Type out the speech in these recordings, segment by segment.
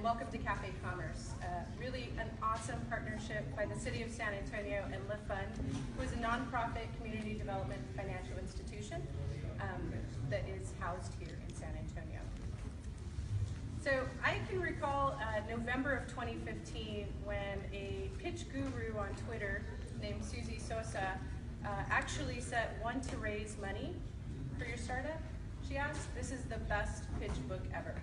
Welcome to Cafe Commerce, really an awesome partnership by the City of San Antonio and Lift Fund, who is a nonprofit community development financial institution that is housed here in San Antonio. So I can recall November of 2015 when a pitch guru on Twitter named Susie Sosa actually said, "Want to raise money for your startup?" She asked. This is the best pitch book ever.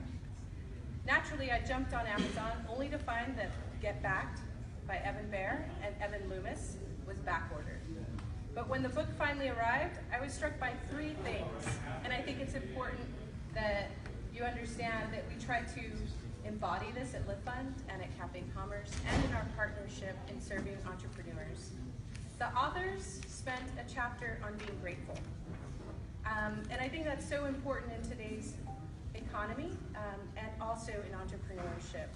Naturally, I jumped on Amazon only to find that Get Backed by Evan Baehr and Evan Loomis was backordered. But when the book finally arrived, I was struck by three things. And I think it's important that you understand that we try to embody this at Lift Fund and at Cafe Commerce and in our partnership in serving entrepreneurs. The authors spent a chapter on being grateful. And I think that's so important in today's economy and also in entrepreneurship.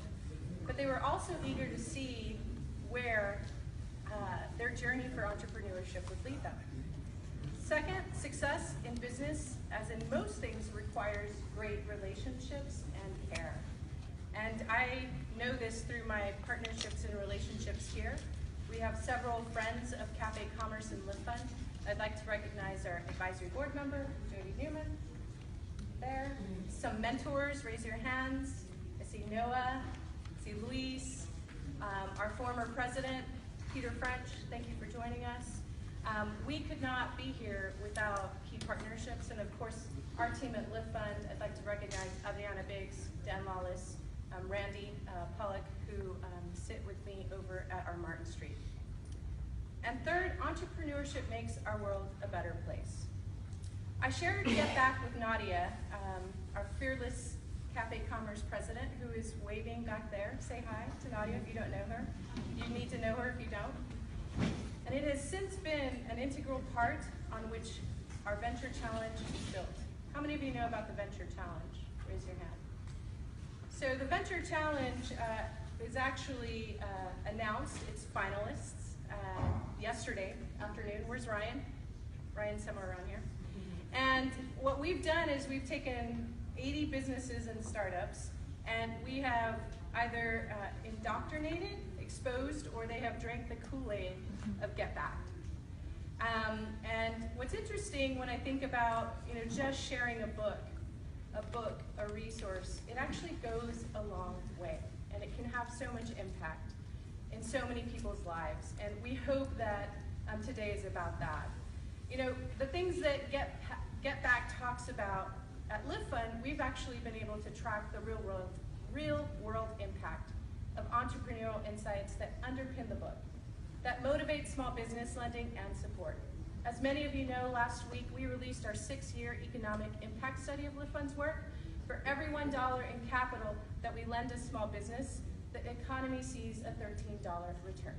But they were also eager to see where their journey for entrepreneurship would lead them. Second, success in business, as in most things, requires great relationships and care. And I know this through my partnerships and relationships here. We have several friends of Cafe Commerce and Lift Fund. I'd like to recognize our advisory board member, Jody Newman, there. Some mentors, raise your hands. I see Noah, I see Luis, our former president, Peter French, thank you for joining us. We could not be here without key partnerships, and of course, our team at Lift Fund. I'd like to recognize Adriana Biggs, Dan Lawless, Randy Pollock, who sit with me over at our Martin Street. And third, entrepreneurship makes our world a better place. I shared Get Back with Nadia, our fearless Cafe Commerce president, who is waving back there. Say hi to Nadia if you don't know her. You need to know her if you don't. And it has since been an integral part on which our Venture Challenge is built. How many of you know about the Venture Challenge? Raise your hand. So the Venture Challenge is actually announced its finalists yesterday afternoon. Where's Ryan? Ryan's somewhere around here. And what we've done is we've taken 80 businesses and startups, and we have either indoctrinated, exposed, or they have drank the Kool-Aid of Get Backed. And what's interesting when I think about just sharing a book, a resource, it actually goes a long way, and it can have so much impact in so many people's lives. And we hope that today is about that. The things that Get Back talks about at Lift Fund, we've actually been able to track the real world impact of entrepreneurial insights that underpin the book, that motivate small business lending and support. As many of you know, last week we released our 6-year economic impact study of Lift Fund's work. For every $1 in capital that we lend to small business, the economy sees a $13 return.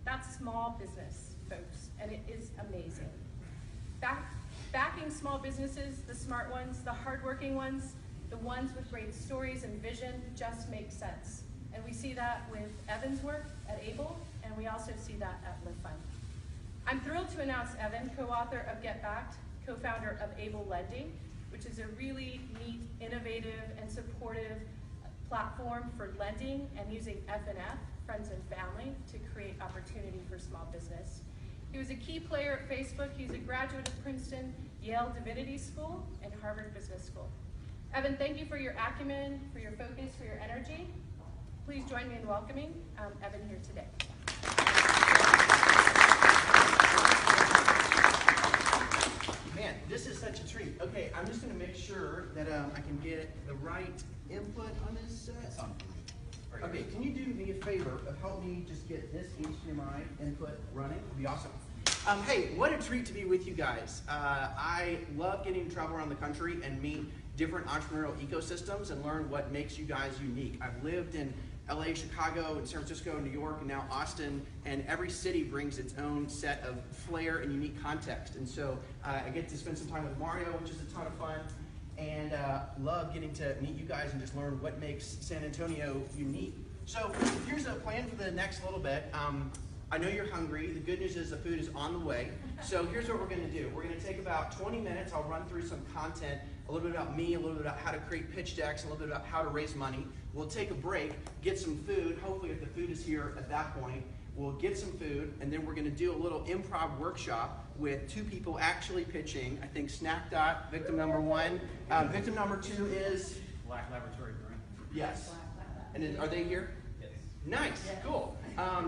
That's small business, folks, and it is amazing. Backing small businesses, the smart ones, the hardworking ones, the ones with great stories and vision just makes sense. And we see that with Evan's work at Able, and we also see that at Lift Fund. I'm thrilled to announce Evan, co-author of Get Backed, co-founder of Able Lending, which is a really neat, innovative, and supportive platform for lending and using F&F, friends and family, to create opportunity for small business. He was a key player at Facebook. He's a graduate of Princeton, Yale Divinity School, and Harvard Business School. Evan, thank you for your acumen, for your focus, for your energy. Please join me in welcoming Evan here today. Man, this is such a treat. Okay, I'm just going to make sure that I can get the right input on this. Okay, can you do me a favor of help me just get this HDMI input running? It'd be awesome. Hey, what a treat to be with you guys. I love getting to travel around the country and meet different entrepreneurial ecosystems and learn what makes you guys unique. I've lived in LA, Chicago, and San Francisco, New York, and now Austin, and every city brings its own set of flair and unique context. And so I get to spend some time with Mario, which is a ton of fun, and love getting to meet you guys and just learn what makes San Antonio unique. So here's a plan for the next little bit. I know you're hungry. The good news is the food is on the way. So here's what we're going to do. We're going to take about 20 minutes. I'll run through some content a little bit about me, a little bit about how to create pitch decks, a little bit about how to raise money. We'll take a break, get some food. Hopefully if the food is here at that point, we'll get some food, and then we're going to do a little improv workshop with 2 people actually pitching. I think Snack Dot, victim number 1. Victim number 2 is? Black Laboratory Brewing. Yes. And are they here? Yes. Nice, cool.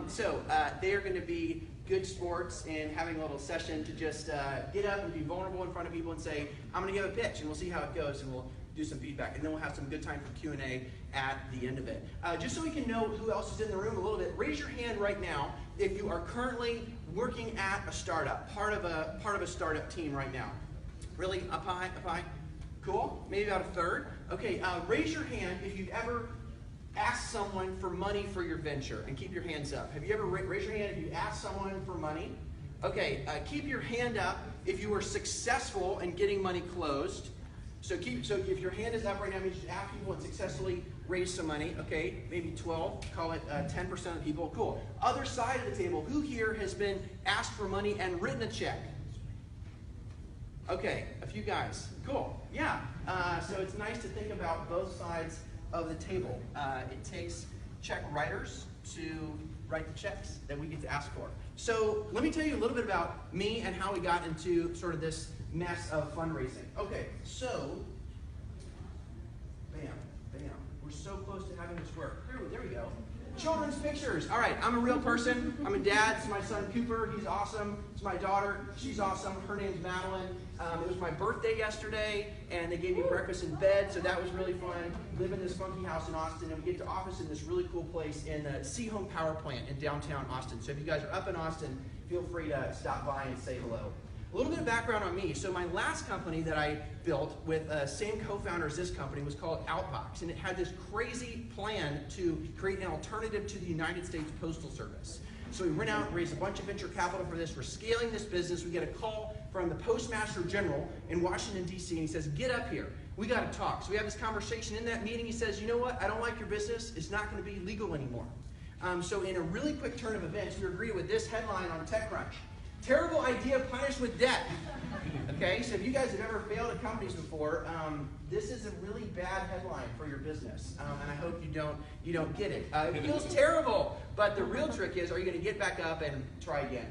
So they are going to be good sports and having a little session to just get up and be vulnerable in front of people and say, I'm going to give a pitch, and we'll see how it goes, and we'll do some feedback, and then we'll have some good time for Q&A at the end of it. Just so we can know who else is in the room a little bit, raise your hand right now if you are currently working at a startup, part of a startup team right now. Really? Up high? Up high? Cool. Maybe about a third. Okay, raise your hand if you've ever asked someone for money for your venture, and keep your hands up. Have you ever raise your hand if you asked someone for money? Okay, keep your hand up if you were successful in getting money closed. So if your hand is up right now, means you ask people and successfully raise some money. Okay, maybe 12, call it 10% of the people. Cool. Other side of the table, who here has been asked for money and written a check? Okay, a few guys. Cool. Yeah. So it's nice to think about both sides of the table. It takes check writers to write the checks that we get to ask for. So let me tell you a little bit about me and how we got into sort of this mess of fundraising. Okay, so, bam, bam. We're so close to having this work. There we go. Children's pictures. All right, I'm a real person. I'm a dad. It's my son Cooper. He's awesome. It's my daughter. She's awesome. Her name's Madeline. It was my birthday yesterday, and they gave me breakfast in bed, so that was really fun. Live in this funky house in Austin, and we get to office in this really cool place in the Seahome Power Plant in downtown Austin. So if you guys are up in Austin, feel free to stop by and say hello. A little bit of background on me. So my last company that I built with same co-founder as this company was called Outbox, and it had this crazy plan to create an alternative to the United States Postal Service. So we went out and raised a bunch of venture capital for this. We're scaling this business. We get a call from the Postmaster General in Washington, D.C., and he says, get up here. We got to talk. So we have this conversation. In that meeting, he says, you know what? I don't like your business. It's not going to be legal anymore. So in a really quick turn of events, we agree with this headline on TechCrunch. Terrible idea punished with debt. Okay, so if you guys have ever failed at companies before, this is a really bad headline for your business, and I hope you don't get it. It feels terrible, but the real trick is, are you going to get back up and try again?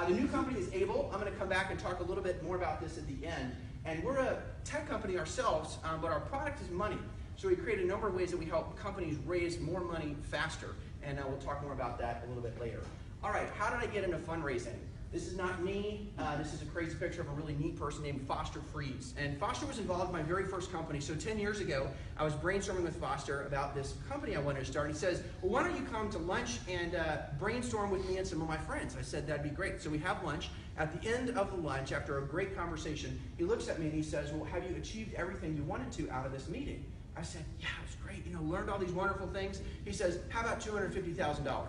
The new company is Able. I'm going to come back and talk a little bit more about this at the end. And we're a tech company ourselves, but our product is money. So we create a number of ways that we help companies raise more money faster, and we'll talk more about that a little bit later. All right, how did I get into fundraising? This is not me. This is a crazy picture of a really neat person named Foster Freeze. And Foster was involved in my very first company. So 10 years ago, I was brainstorming with Foster about this company I wanted to start. He says, well, why don't you come to lunch and brainstorm with me and some of my friends? I said, that'd be great. So we have lunch. At the end of the lunch, after a great conversation, he looks at me and he says, well, have you achieved everything you wanted to out of this meeting? I said, yeah, it was great. Learned all these wonderful things. He says, how about $250,000?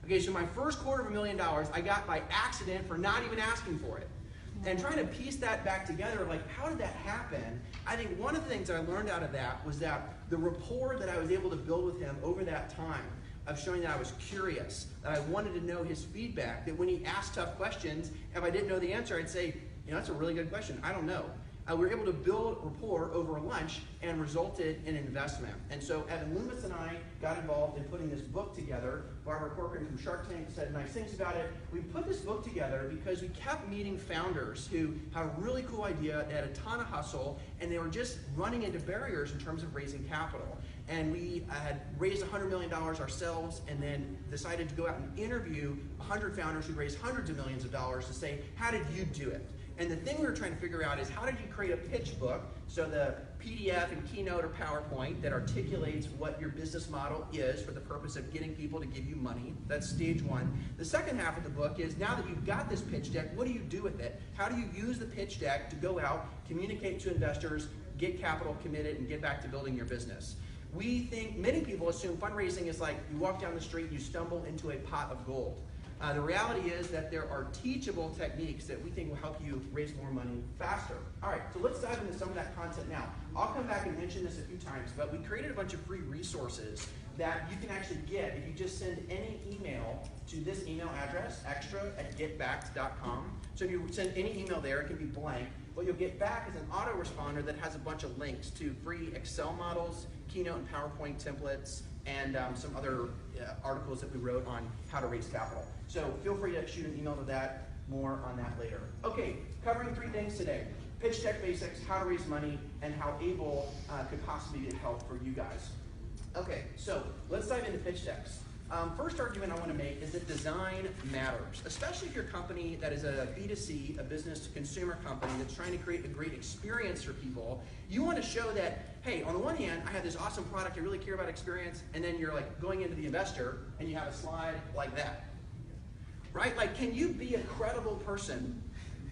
Okay, so my first $250,000 I got by accident for not even asking for it. And trying to piece that back together, like, how did that happen? I think one of the things I learned out of that was that the rapport that I was able to build with him over that time of showing that I was curious, that I wanted to know his feedback, that when he asked tough questions, if I didn't know the answer, I'd say, that's a really good question. I don't know. We were able to build rapport over lunch and resulted in investment. And so Evan Loomis and I got involved in putting this book together. Barbara Corcoran from Shark Tank said nice things about it. We put this book together because we kept meeting founders who had a really cool idea, they had a ton of hustle, and they were just running into barriers in terms of raising capital. And we had raised $100 million ourselves and then decided to go out and interview 100 founders who raised hundreds of millions of dollars to say, how did you do it? And the thing we were trying to figure out is, how did you create a pitch book, so the PDF and Keynote or PowerPoint that articulates what your business model is for the purpose of getting people to give you money. That's stage one. The second half of the book is, now that you've got this pitch deck, what do you do with it? How do you use the pitch deck to go out, communicate to investors, get capital committed, and get back to building your business? We think, many people assume fundraising is like you walk down the street, you stumble into a pot of gold. The reality is that there are teachable techniques that we think will help you raise more money faster. All right, so let's dive into some of that content now. I'll come back and mention this a few times, but we created a bunch of free resources that you can actually get if you just send any email to this email address, extra@getbacked.com. So if you send any email there, it can be blank. what you'll get back is an autoresponder that has a bunch of links to free Excel models, Keynote and PowerPoint templates, and some other articles that we wrote on how to raise capital. So feel free to shoot an email to that. More on that later. Okay, covering 3 things today. Pitch deck basics, how to raise money, and how Able could possibly be a help for you guys. Okay, so let's dive into pitch decks. First argument I want to make is that design matters, especially if you're a company that is a B2C, a business to consumer company that's trying to create a great experience for people. You want to show that, hey, on the one hand, I have this awesome product, I really care about experience, and then you're like going into the investor and you have a slide like that. Right? Like, can you be a credible person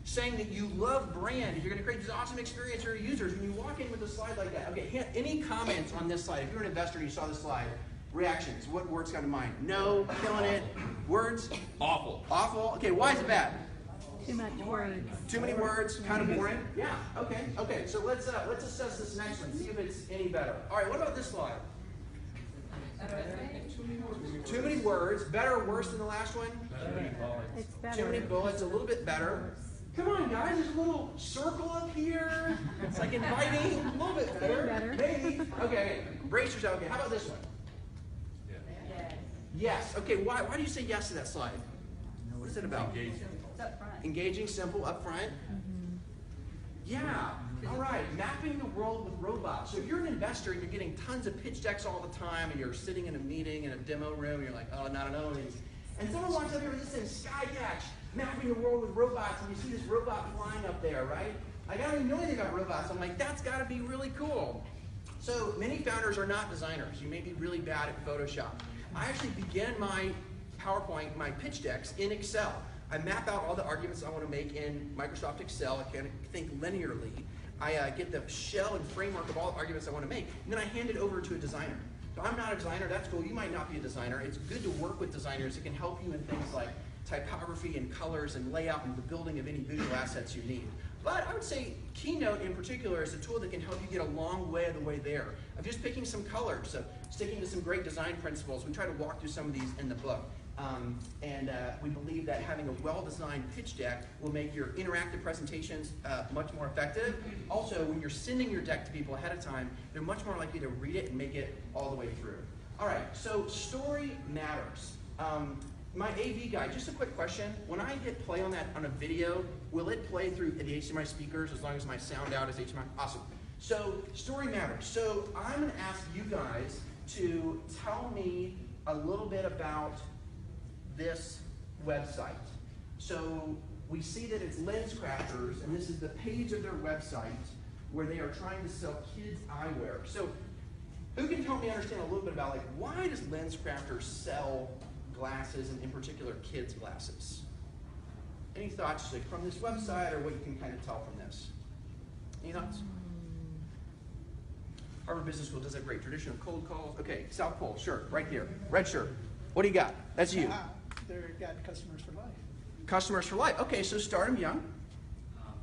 saying that you love brand, you're going to create this awesome experience for your users when you walk in with a slide like that? Okay, any comments on this slide? If you're an investor and you saw this slide, reactions, what words come to mind? No, killing it. Words? Awful. Awful? Okay, why is it bad? Too much words. Too many words, kind of boring? Yeah, okay, so let's assess this next one, see if it's any better. All right, what about this slide? Too many words. Better or worse than the last one? It's better. Too many bullets, a little bit better. Come on, guys, there's a little circle up here. It's like inviting, a little bit better. Maybe. Okay, brace yourself. Okay, how about this one? Yes. Okay, why do you say yes to that slide? What is it about? Engaging, simple, up front. Yeah. All right, mapping the world with robots. So if you're an investor and you're getting tons of pitch decks all the time and you're sitting in a meeting in a demo room and you're like, oh, not enough. And someone walks up here with this thing, Skydash, mapping the world with robots, and you see this robot flying up there, right? I don't even know anything about robots. I'm like, that's got to be really cool. So many founders are not designers. You may be really bad at Photoshop. I actually begin my PowerPoint, my pitch decks in Excel. I map out all the arguments I want to make in Microsoft Excel. I can think linearly. I get the shell and framework of all the arguments I want to make, and then I hand it over to a designer. So I'm not a designer, that's cool. You might not be a designer. It's good to work with designers that can help you in things like typography and colors and layout and the building of any visual assets you need. But I would say Keynote in particular is a tool that can help you get a long way of the way there. Of just picking some colors, of sticking to some great design principles. We try to walk through some of these in the book. We believe that having a well-designed pitch deck will make your interactive presentations much more effective. Also, when you're sending your deck to people ahead of time, they're much more likely to read it and make it all the way through. All right, so story matters. My AV guy, just a quick question. When I hit play on that on a video, will it play through the HDMI speakers as long as my sound out is HDMI? Awesome. So story matters. So I'm going to ask you guys to tell me a little bit about this website. So we see that it's LensCrafters, and this is the page of their website where they are trying to sell kids eyewear. So who can help me understand a little bit about, like, why does LensCrafters sell glasses, and in particular kids glasses? Any thoughts, like, from this website, or what you can kind of tell from this? Any thoughts? Harvard Business School does a great tradition of cold calls. Okay, South Pole, sure, right here. Red shirt. What do you got? That's you. They've got customers for life. Customers for life. Okay, so start them young.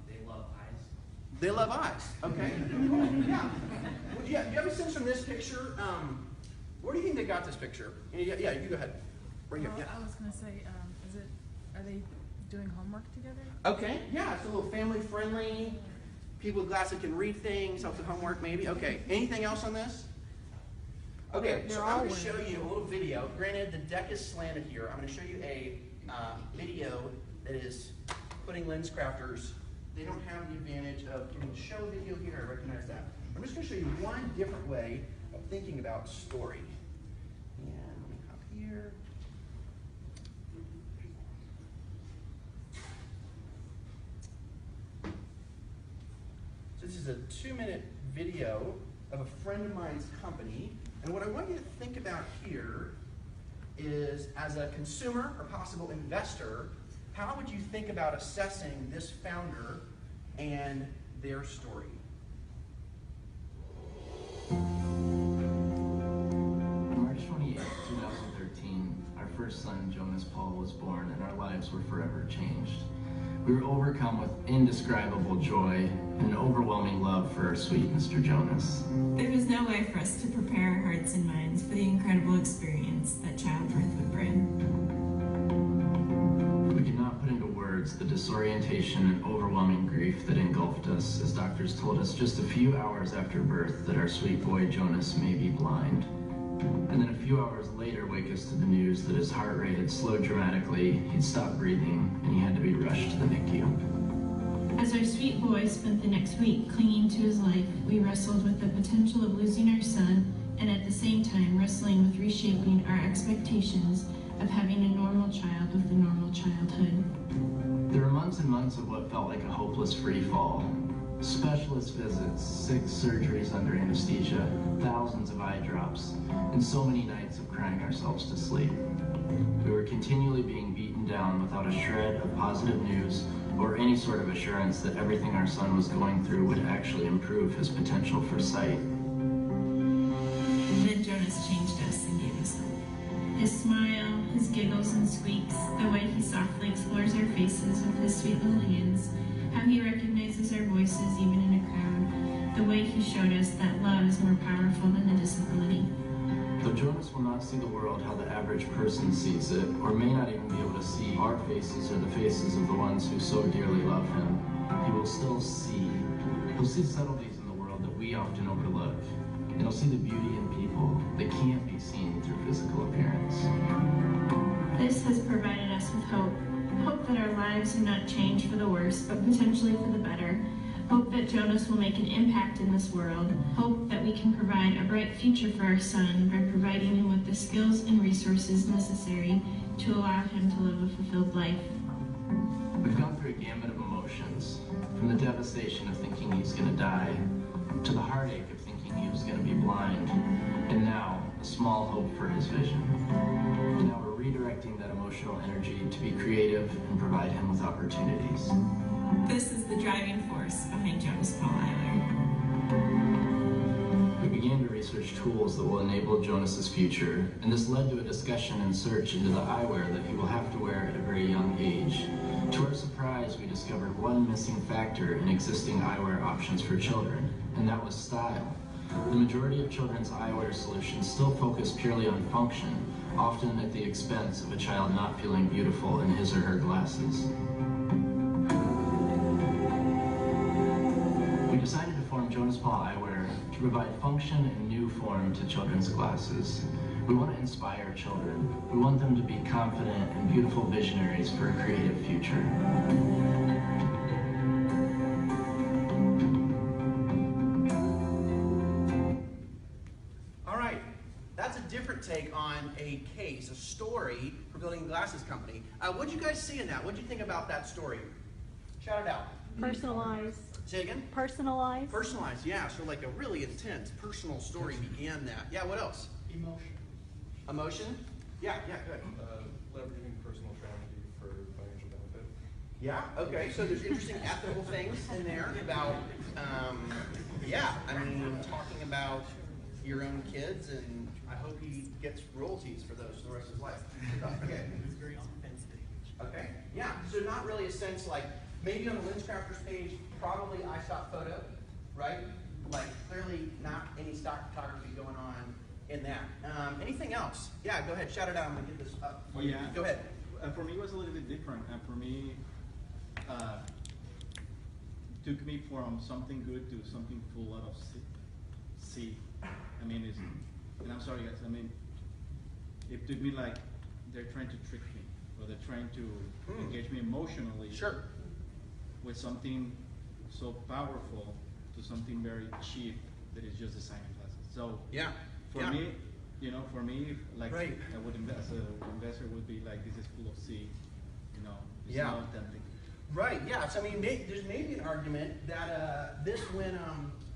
They love eyes. They love eyes. Okay. Yeah. Do you have a sense from this picture? Where do you think they got this picture? Yeah, you go ahead. Right here. Well, Yeah. I was going to say, are they doing homework together? Okay. Yeah, it's a little family friendly. People with glasses can read things, helps with homework maybe. Okay. Anything else on this? Okay, so I'm going to show you a little video. Granted, the deck is slanted here. I'm going to show you a video that is putting LensCrafters. They don't have the advantage of getting show video here. I recognize that. I'm just going to show you one different way of thinking about story. And let me hop here. So this is a 2-minute video of a friend of mine's company. And what I want you to think about here is, as a consumer or possible investor, how would you think about assessing this founder and their story? On March 28, 2013, our first son, Jonas Paul, was born, and our lives were forever changed. We were overcome with indescribable joy and an overwhelming love for our sweet Mr. Jonas. There was no way for us to prepare our hearts and minds for the incredible experience that childbirth would bring. We could not put into words the disorientation and overwhelming grief that engulfed us as doctors told us just a few hours after birth that our sweet boy Jonas may be blind. And then a few hours later wake us to the news that his heart rate had slowed dramatically, he'd stopped breathing, and he had to be rushed to the NICU. As our sweet boy spent the next week clinging to his life, we wrestled with the potential of losing our son, and at the same time wrestling with reshaping our expectations of having a normal child with a normal childhood. There were months and months of what felt like a hopeless free fall. Specialist visits, 6 surgeries under anesthesia, thousands of eye drops, and so many nights of crying ourselves to sleep. We were continually being beaten down without a shred of positive news or any sort of assurance that everything our son was going through would actually improve his potential for sight. And then Jonas changed us and gave us hope. His smile, his giggles and squeaks, the way he softly explores our faces with his sweet little hands, how he recognizes our voices even in a crowd, the way he showed us that love is more powerful than a disability. Though Jonas will not see the world how the average person sees it, or may not even be able to see our faces or the faces of the ones who so dearly love him, he will still see. He'll see subtleties in the world that we often overlook. And he'll see the beauty in people that can't be seen through physical appearance. This has provided us with hope. Hope that our lives are not changed for the worse, but potentially for the better. Hope that Jonas will make an impact in this world. Hope that we can provide a bright future for our son by providing him with the skills and resources necessary to allow him to live a fulfilled life. We've gone through a gamut of emotions, from the devastation of thinking he's going to die, to the heartache of thinking he was going to be blind, and now a small hope for his vision. And now we're redirecting that emotional energy to be creative and provide him with opportunities. This is the driving force behind Jonas Paul Eyewear. We began to research tools that will enable Jonas's future, and this led to a discussion and search into the eyewear that he will have to wear at a very young age. To our surprise, we discovered one missing factor in existing eyewear options for children, and that was style. The majority of children's eyewear solutions still focus purely on function, often at the expense of a child not feeling beautiful in his or her glasses. We decided to form Jonas Paul Eyewear to provide function and new form to children's glasses. We want to inspire children. We want them to be confident and beautiful visionaries for a creative future. All right, that's a different take on a case, a story for building a glasses company. What did you guys see in that? What did you think about that story? Shout it out. Personalized. Say it again. Personalized. Personalized, yeah. So like a really intense personal story began that. Yeah, what else? Emotion. Emotion? Yeah, good. Leveraging personal tragedy for financial benefit. Yeah, okay, so there's interesting ethical things in there about, talking about your own kids, and I hope he gets royalties for those for the rest of his life. Okay. It's very offensive. Okay, yeah, so not really a sense like, maybe on the LensCrafters page, probably iStock photo, right? Like clearly not any stock photography going on in that. Anything else? Yeah, go ahead, shout it out, I'm gonna get this up. Oh, yeah. Go ahead. For me, it was a little bit different. For me, took me from something good to something full out of sea. I mean, and I'm sorry guys, I mean, it took me like they're trying to trick me, or they're trying to engage me emotionally. Sure. With something so powerful to something very cheap that is just designing glasses. So Yeah. for me, like Right. I would invest, as an investor would be like, this is full of sea, it's Yeah. not authentic. Right, yeah, so I mean, there's maybe an argument that this went,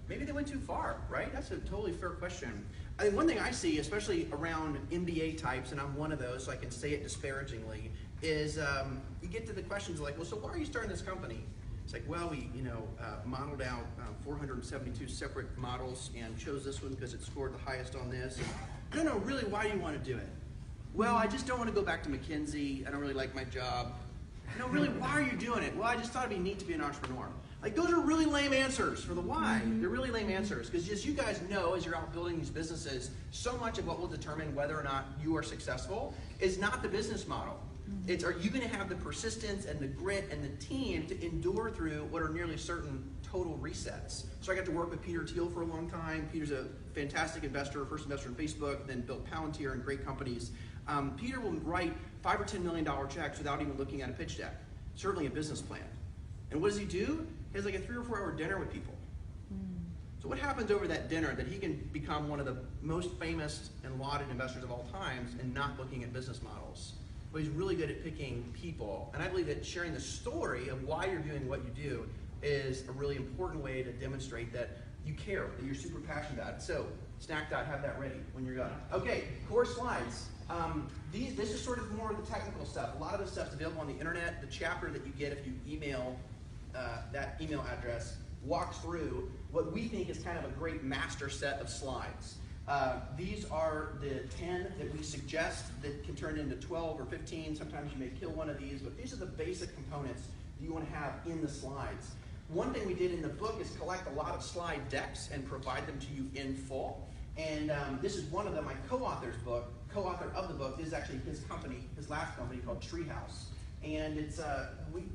maybe they went too far, right? That's a totally fair question. I think one thing I see, especially around MBA types, and I'm one of those, so I can say it disparagingly, is you get to the questions like, well, so why are you starting this company? It's like, well, we, modeled out 472 separate models and chose this one because it scored the highest on this. No, really, why do you want to do it? Well, I just don't want to go back to McKinsey. I don't really like my job. No, really, why are you doing it? Well, I just thought it'd be neat to be an entrepreneur. Like, those are really lame answers for the why. They're really lame answers. Because as you guys know, as you're out building these businesses, so much of what will determine whether or not you are successful is not the business model. It's, are you gonna have the persistence and the grit and the team to endure through what are nearly certain total resets? So I got to work with Peter Thiel for a long time. Peter's a fantastic investor, first investor in Facebook, then built Palantir and great companies. Peter will write $5 or $10 million checks without even looking at a pitch deck, certainly a business plan. And what does he do? He has like a 3 or 4 hour dinner with people. So what happens over that dinner that he can become one of the most famous and lauded investors of all times and not looking at business models? Well, he's really good at picking people. And I believe that sharing the story of why you're doing what you do is a really important way to demonstrate that you care, that you're super passionate about it. So, Snack Dot, have that ready when you're done. Okay, core slides. This is sort of more of the technical stuff. A lot of this stuff's available on the internet. The chapter that you get if you email that email address walks through what we think is kind of a great master set of slides. These are the 10 that we suggest that can turn into 12 or 15. Sometimes you may kill one of these, but these are the basic components that you want to have in the slides. One thing we did in the book is collect a lot of slide decks and provide them to you in full. And this is one of them, my co-author of the book is actually his company, his last company called Treehouse. And it's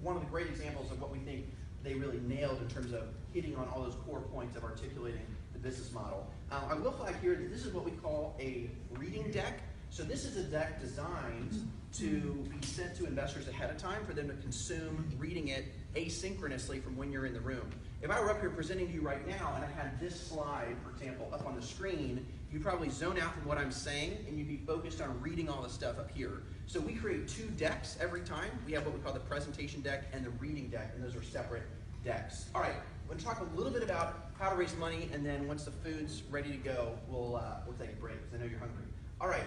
one of the great examples of what we think they really nailed in terms of hitting on all those core points of articulating the business model. I will flag here that this is what we call a reading deck. So this is a deck designed to be sent to investors ahead of time for them to consume reading it asynchronously from when you're in the room. If I were up here presenting to you right now and I had this slide, for example, up on the screen, you'd probably zone out from what I'm saying and you'd be focused on reading all the stuff up here. So we create 2 decks every time. We have what we call the presentation deck and the reading deck, and those are separate decks. All right, we're gonna talk a little bit about how to raise money, and then once the food's ready to go, we'll take a break, because I know you're hungry. All right,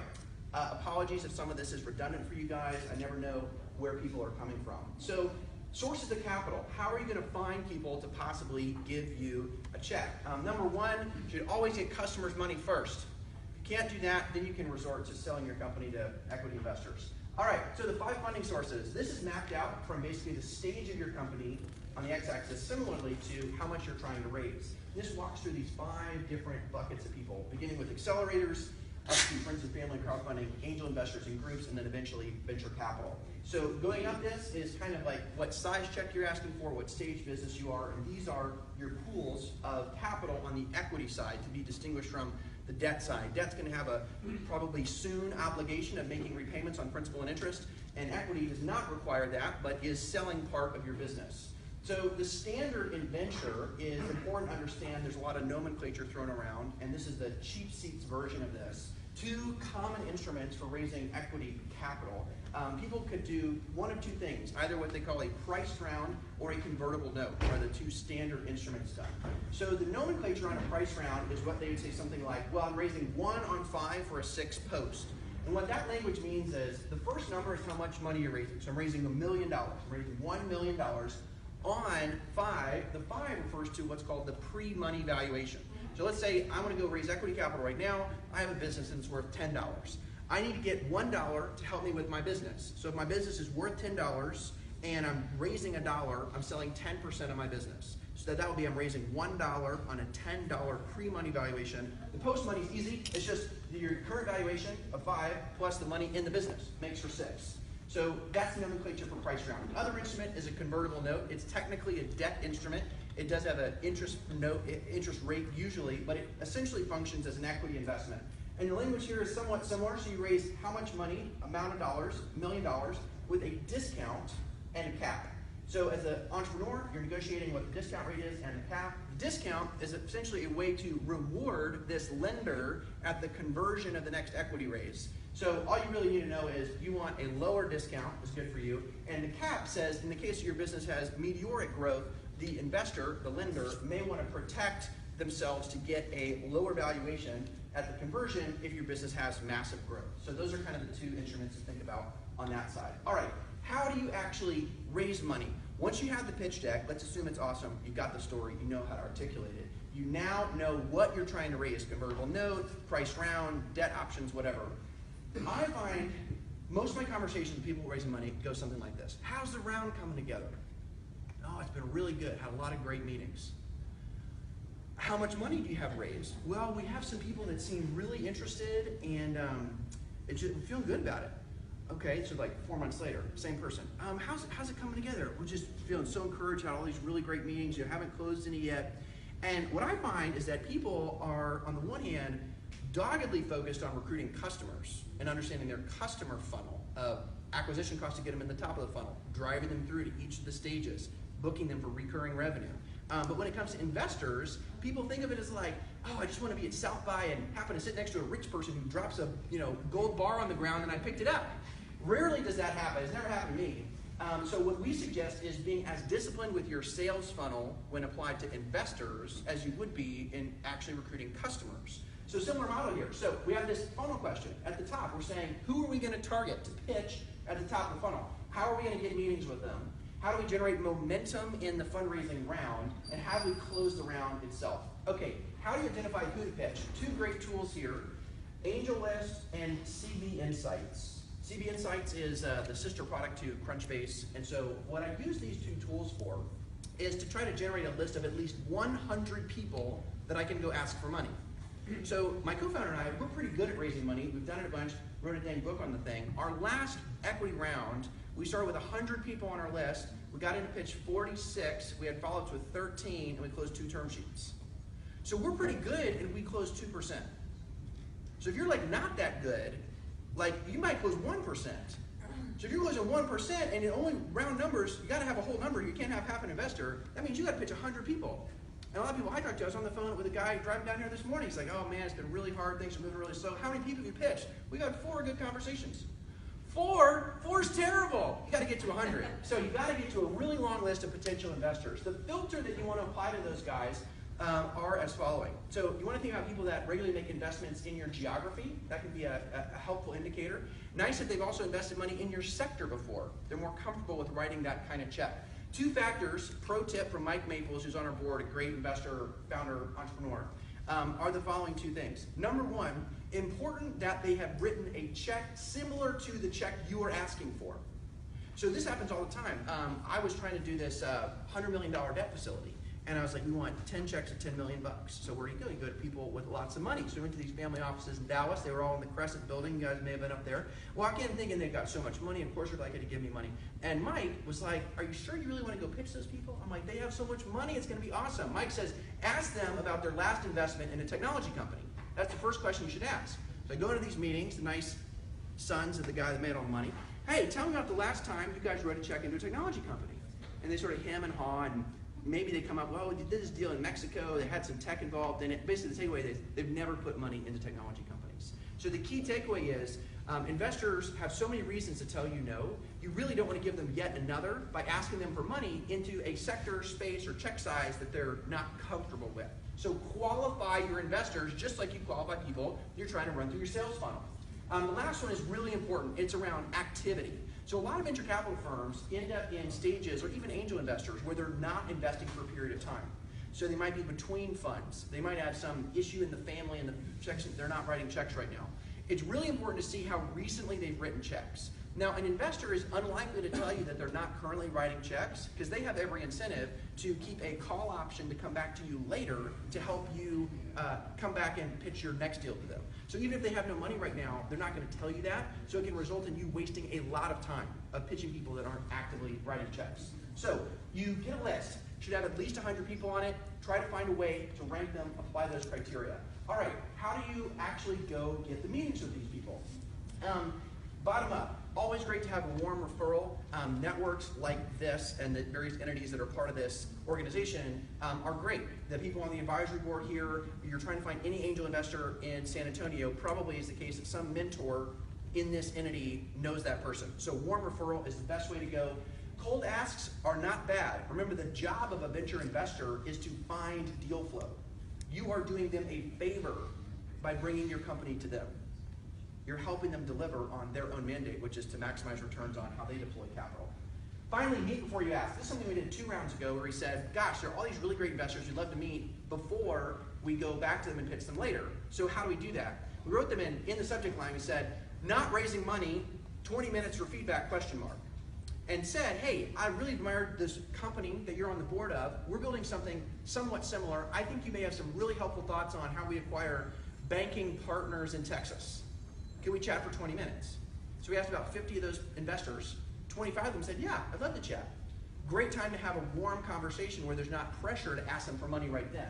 apologies if some of this is redundant for you guys. I never know where people are coming from. So, sources of capital. How are you going to find people to possibly give you a check? Number one, you should always get customers' money first. If you can't do that, then you can resort to selling your company to equity investors. All right, so the 5 funding sources. This is mapped out from basically the stage of your company on the x-axis, similarly to how much you're trying to raise. This walks through these 5 different buckets of people, beginning with accelerators, up to friends and family crowdfunding, angel investors and groups, and then eventually venture capital. So going up this is kind of like what size check you're asking for, what stage business you are, and these are your pools of capital on the equity side to be distinguished from the debt side. Debt's going to have a probably soon obligation of making repayments on principal and interest, and equity does not require that, but is selling part of your business. So the standard in venture is important to understand. There's a lot of nomenclature thrown around, and this is the cheap seats version of this. 2 common instruments for raising equity capital. People could do one of 2 things, either what they call a priced round or a convertible note are the 2 standard instruments done. So the nomenclature on a price round is what they would say something like, well, I'm raising 1 on 5 for a 6 post. And what that language means is the first number is how much money you're raising. So I'm raising $1 million. I'm raising $1 million on 5. The 5 refers to what's called the pre-money valuation. So let's say I want to go raise equity capital right now. I have a business and it's worth $10. I need to get $1 to help me with my business. So if my business is worth $10 and I'm raising $1, I'm selling 10% of my business. So that would be I'm raising $1 on a $10 pre-money valuation. The post-money is easy. It's just your current valuation of 5 plus the money in the business makes for 6. So that's the nomenclature for price round. The other instrument is a convertible note. It's technically a debt instrument. It does have an interest rate usually, but it essentially functions as an equity investment. And the language here is somewhat similar. So you raise how much money, amount of dollars, $1 million, with a discount and a cap. So as an entrepreneur, you're negotiating what the discount rate is and the cap. The discount is essentially a way to reward this lender at the conversion of the next equity raise. So all you really need to know is you want a lower discount, is good for you, and the cap says in the case of your business has meteoric growth, the investor, the lender, may want to protect themselves to get a lower valuation at the conversion if your business has massive growth. So those are kind of the 2 instruments to think about on that side. All right, how do you actually raise money? Once you have the pitch deck, let's assume it's awesome, you've got the story, you know how to articulate it. You now know what you're trying to raise, convertible note, price round, debt options, whatever. I find most of my conversations with people raising money go something like this. How's the round coming together? Oh, it's been really good, had a lot of great meetings. How much money do you have raised? Well, we have some people that seem really interested and we're feeling good about it. Okay, so like 4 months later, same person. How's it coming together? We're just feeling so encouraged, had all these really great meetings, you haven't closed any yet. And what I find is that people are, on the one hand, doggedly focused on recruiting customers and understanding their customer funnel, acquisition costs to get them in the top of the funnel, driving them through to each of the stages, booking them for recurring revenue. But when it comes to investors, people think of it as like, oh, I just want to be at South by and happen to sit next to a rich person who drops a gold bar on the ground and I picked it up. Rarely does that happen. It's never happened to me. So what we suggest is being as disciplined with your sales funnel when applied to investors as you would be in actually recruiting customers. So similar model here. So we have this funnel question at the top. We're saying, who are we going to target to pitch at the top of the funnel? How are we going to get meetings with them? How do we generate momentum in the fundraising round? And how do we close the round itself? Okay, how do you identify who to pitch? Two great tools here, AngelList and CB Insights. CB Insights is the sister product to Crunchbase. And so what I use these two tools for is to try to generate a list of at least 100 people that I can go ask for money. So my co-founder and I, we're pretty good at raising money. We've done it a bunch, wrote a dang book on the thing. Our last equity round, we started with 100 people on our list. We got in to pitch 46. We had follow-ups with 13, and we closed 2 term sheets. So we're pretty good, and we closed 2%. So if you're like not that good, like you might close 1%. So if you're closing 1% and in only round numbers, you got to have a whole number. You can't have half an investor. That means you got to pitch 100 people. And a lot of people I talked to, I was on the phone with a guy driving down here this morning. He's like, oh man, it's been really hard. Things are moving really slow. How many people have you pitched? We got 4 good conversations. 4 is terrible. You got to get to 100. So you got to get to a really long list of potential investors. The filter that you want to apply to those guys are as following. So you want to think about people that regularly make investments in your geography. That can be a helpful indicator. Nice that they've also invested money in your sector before. They're more comfortable with writing that kind of check. 2 factors, pro tip from Mike Maples, who's on our board, a great investor, founder, entrepreneur, are the following 2 things. Number 1, important that they have written a check similar to the check you are asking for. So this happens all the time. I was trying to do this $100 million debt facility. And I was like, we want 10 checks of $10 million. So where do you go? You go to people with lots of money. So we went to these family offices in Dallas. They were all in the Crescent building. You guys may have been up there. Walk in thinking they've got so much money. Of course, they're likely to give me money. And Mike was like, are you sure you really want to go pitch those people? I'm like, they have so much money. It's going to be awesome. Mike says, ask them about their last investment in a technology company. That's the first question you should ask. So I go into these meetings, the nice sons of the guy that made all the money. Hey, tell me about the last time you guys wrote a check into a technology company. And they sort of hem and haw, and maybe they come up, well, we did this deal in Mexico, they had some tech involved in it. Basically, the takeaway is they've never put money into technology companies. So the key takeaway is investors have so many reasons to tell you no. You really don't want to give them yet another by asking them for money into a sector, space, or check size that they're not comfortable with. So qualify your investors just like you qualify people you're trying to run through your sales funnel. The last one is really important. It's around activity. So a lot of venture capital firms end up in stages, or even angel investors, where they're not investing for a period of time. So they might be between funds. They might have some issue in the family and the checks, they're not writing checks right now. It's really important to see how recently they've written checks. Now, an investor is unlikely to tell you that they're not currently writing checks because they have every incentive to keep a call option to come back to you later to help you come back and pitch your next deal to them. So even if they have no money right now, they're not going to tell you that. So it can result in you wasting a lot of time of pitching people that aren't actively writing checks. So you get a list. Should have at least 100 people on it. Try to find a way to rank them, apply those criteria. All right, how do you actually go get the meetings with these people? Bottom up. Always great to have a warm referral. Networks like this and the various entities that are part of this organization are great. The people on the advisory board here, you're trying to find any angel investor in San Antonio, probably is the case that some mentor in this entity knows that person. So warm referral is the best way to go. Cold asks are not bad. Remember, the job of a venture investor is to find deal flow. You are doing them a favor by bringing your company to them. You're helping them deliver on their own mandate, which is to maximize returns on how they deploy capital. Finally, meet before you ask. This is something we did 2 rounds ago where we said, gosh, there are all these really great investors we'd love to meet before we go back to them and pitch them later. So how do we do that? We wrote them in the subject line. We said, not raising money, 20 minutes for feedback, ? And said, hey, I really admired this company that you're on the board of. We're building something somewhat similar. I think you may have some really helpful thoughts on how we acquire banking partners in Texas. Can we chat for 20 minutes? So we asked about 50 of those investors. 25 of them said, yeah, I'd love to chat. Great time to have a warm conversation where there's not pressure to ask them for money right then.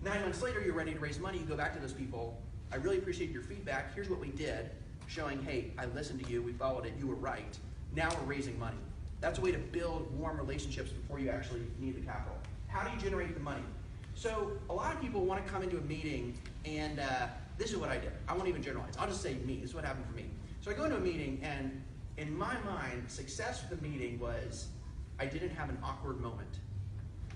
9 months later, you're ready to raise money. You go back to those people. I really appreciate your feedback. Here's what we did, showing, hey, I listened to you. We followed it. You were right. Now we're raising money. That's a way to build warm relationships before you actually need the capital. How do you generate the money? So a lot of people want to come into a meeting, and this is what I did. I won't even generalize. I'll just say me. This is what happened for me. So I go into a meeting, and in my mind, success for the meeting was I didn't have an awkward moment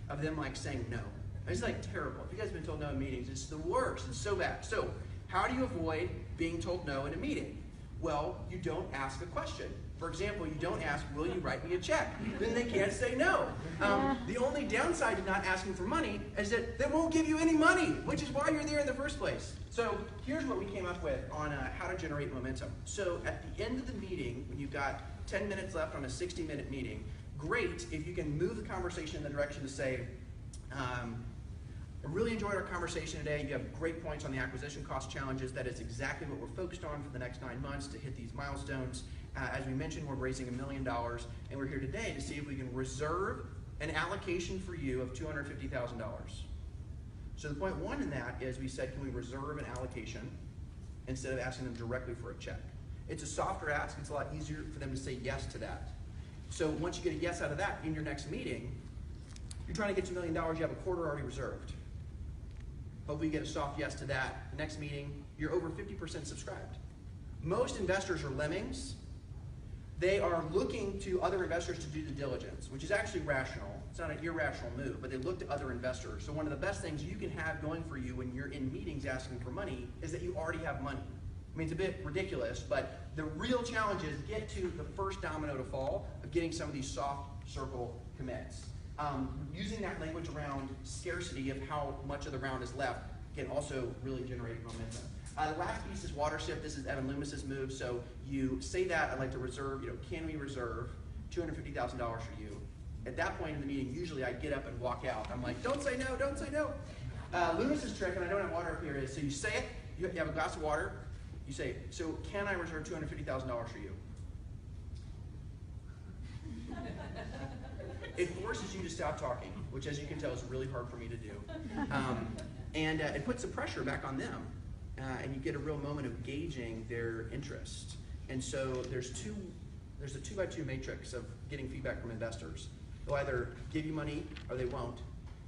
of them like saying no. It's like terrible. If you guys have been told no in meetings, it's the worst. It's so bad. So how do you avoid being told no in a meeting? Well, you don't ask a question. For example, you don't ask, will you write me a check? Then they can't say no. The only downside to not asking for money is that they won't give you any money, which is why you're there in the first place. So here's what we came up with on how to generate momentum. So at the end of the meeting, when you've got 10 minutes left on a 60-minute meeting, great if you can move the conversation in the direction to say, I really enjoyed our conversation today. You have great points on the acquisition cost challenges. That is exactly what we're focused on for the next 9 months to hit these milestones. As we mentioned, we're raising $1 million, and we're here today to see if we can reserve an allocation for you of $250,000. So the point one in that is we said, can we reserve an allocation instead of asking them directly for a check? It's a softer ask. It's a lot easier for them to say yes to that. So once you get a yes out of that in your next meeting, you're trying to get to $1 million, you have a quarter already reserved. Hopefully you get a soft yes to that. The next meeting, you're over 50% subscribed. Most investors are lemmings. They are looking to other investors to do the diligence, which is actually rational. It's not an irrational move, but they look to other investors. So one of the best things you can have going for you when you're in meetings asking for money is that you already have money. I mean, it's a bit ridiculous, but the real challenge is get to the first domino to fall of getting some of these soft circle commits. Using that language around scarcity of how much of the round is left can also really generate momentum. The last piece is water shift. This is Evan Loomis's move. So you say that, I'd like to reserve, can we reserve $250,000 for you? At that point in the meeting, usually I get up and walk out. I'm like, don't say no, don't say no. Loomis's trick, and I don't have water up here, is so you say it, you have a glass of water, you say, so can I reserve $250,000 for you? It forces you to stop talking, which as you can tell is really hard for me to do. And it puts the pressure back on them. And you get a real moment of gauging their interest. And so there's a 2x2 matrix of getting feedback from investors. They'll either give you money or they won't,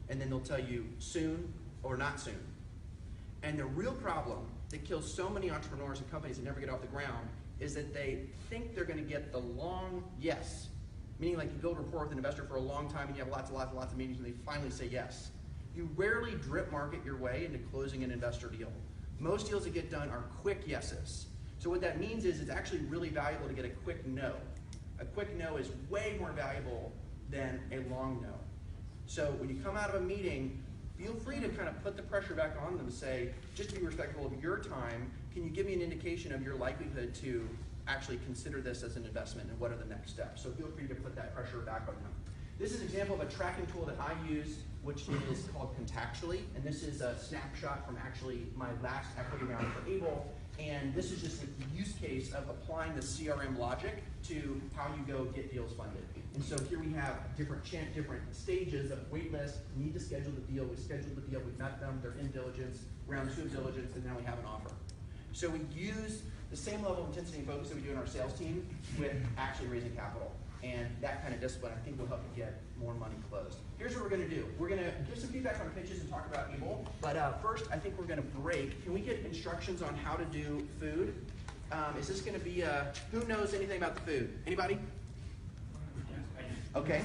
and then they'll tell you soon or not soon. And the real problem that kills so many entrepreneurs and companies that never get off the ground is that they think they're gonna get the long yes. Meaning like you build rapport with an investor for a long time and you have lots and lots and lots of meetings and they finally say yes. You rarely drip market your way into closing an investor deal. Most deals that get done are quick yeses. So what that means is it's actually really valuable to get a quick no. A quick no is way more valuable than a long no. So when you come out of a meeting, feel free to kind of put the pressure back on them and say, just to be respectful of your time, can you give me an indication of your likelihood to actually consider this as an investment and what are the next steps? So feel free to put that pressure back on them. This is an example of a tracking tool that I use, which is called Contactually, and this is a snapshot from actually my last equity round for Able, and this is just a use case of applying the CRM logic to how you go get deals funded. And so here we have different stages of wait list, need to schedule the deal, we scheduled the deal, we met them, they're in diligence, round 2 of diligence, and now we have an offer. So we use the same level of intensity and focus that we do in our sales team with actually raising capital. And that kind of discipline, I think, will help you get more money closed. Here's what we're going to do. We're going to give some feedback on pitches and talk about Able. But first, I think we're going to break. Can we get instructions on how to do food? Is this going to be who knows anything about the food? Anybody? Okay.